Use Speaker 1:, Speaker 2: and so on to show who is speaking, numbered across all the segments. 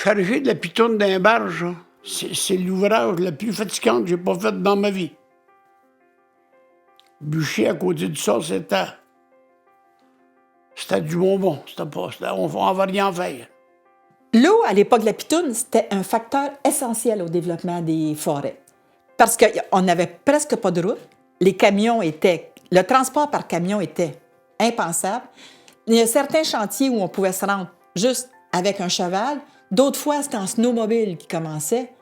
Speaker 1: Charger de la pitoune d'un barge, c'est l'ouvrage le plus fatigant que j'ai pas fait dans ma vie. Bûcher à côté de ça, c'était du bonbon. On va rien faire.
Speaker 2: L'eau, à l'époque de la pitoune, c'était un facteur essentiel au développement des forêts. Parce qu'on n'avait presque pas de route. Le transport par camion était impensable. Il y a certains chantiers où on pouvait se rendre juste avec un cheval. D'autres fois, c'était en snowmobile qui commençait.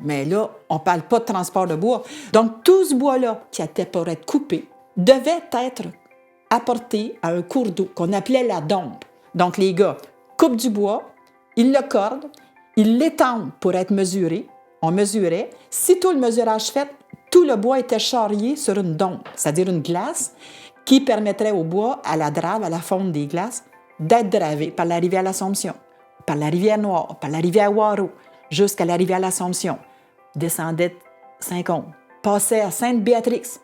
Speaker 2: Mais là, on ne parle pas de transport de bois. Donc, tout ce bois-là qui était pour être coupé devait être apporté à un cours d'eau qu'on appelait la dompe. Donc, les gars coupent du bois, ils le cordent, ils l'étendent pour être mesuré. On mesurait. Si tout le mesurage fait, tout le bois était charrié sur une dompe, c'est-à-dire une glace qui permettrait au bois, à la drave, à la fonte des glaces, d'être dravé par la rivière l'Assomption, par la rivière Noire, par la rivière Waro, jusqu'à la rivière l'Assomption, descendait Saint-Côme, passait à Sainte-Béatrix.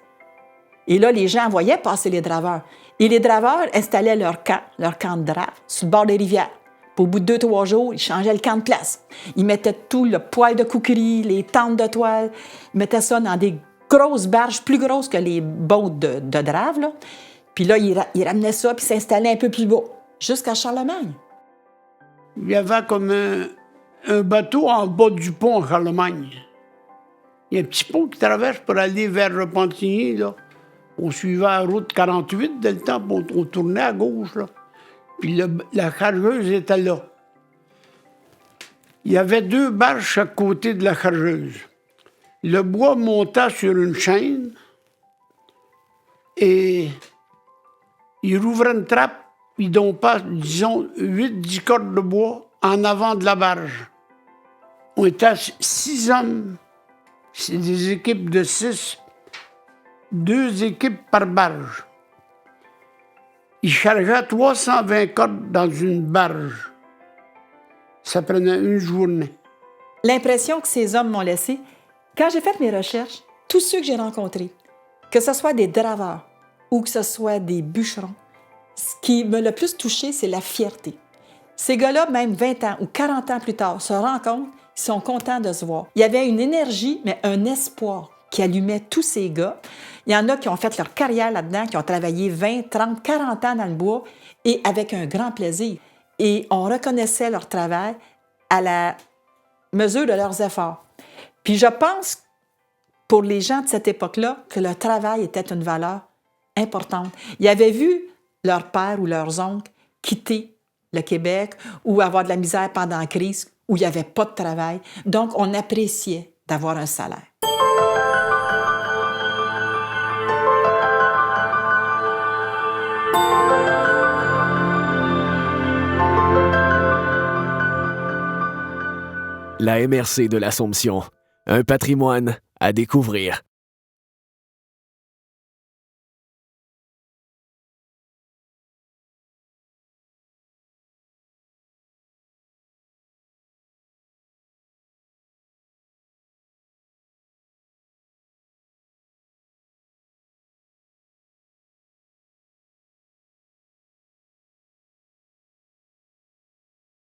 Speaker 2: Et là, les gens voyaient passer les draveurs. Et les draveurs installaient leur camp de drave, sur le bord des rivières. Puis au bout de 2-3 jours, ils changeaient le camp de place. Ils mettaient tout le poêle de couquerie, les tentes de toile, ils mettaient ça dans des grosses barges, plus grosses que les boats de drave, là. Puis là, ils ramenaient ça, puis s'installaient un peu plus bas, jusqu'à Charlemagne.
Speaker 1: Il y avait comme un bateau en bas du pont à Charlemagne. Il y a un petit pont qui traverse pour aller vers Repentigny, là. On suivait la route 48 dès le temps, puis on tournait à gauche, là. Puis la chargeuse était là. Il y avait 2 barges à chaque côté de la chargeuse. Le bois montait sur une chaîne et il rouvrait une trappe, il dompait, disons, 8-10 cordes de bois en avant de la barge. On était 6 hommes. C'est des équipes de 6. 2 équipes par barge. Il chargeait 320 cordes dans une barge. Ça prenait une journée.
Speaker 2: L'impression que ces hommes m'ont laissée, quand j'ai fait mes recherches, tous ceux que j'ai rencontrés, que ce soit des draveurs ou que ce soit des bûcherons, ce qui me le plus touché, c'est la fierté. Ces gars-là, même 20 ans ou 40 ans plus tard, se rencontrent, ils sont contents de se voir. Il y avait une énergie, mais un espoir qui allumait tous ces gars. Il y en a qui ont fait leur carrière là-dedans, qui ont travaillé 20, 30, 40 ans dans le bois et avec un grand plaisir. Et on reconnaissait leur travail à la mesure de leurs efforts. Puis je pense, pour les gens de cette époque-là, que le travail était une valeur importante. Ils avaient vu leur père ou leurs oncles quitter le Québec ou avoir de la misère pendant la crise où il n'y avait pas de travail. Donc, on appréciait d'avoir un salaire.
Speaker 3: La MRC de l'Assomption, un patrimoine à découvrir.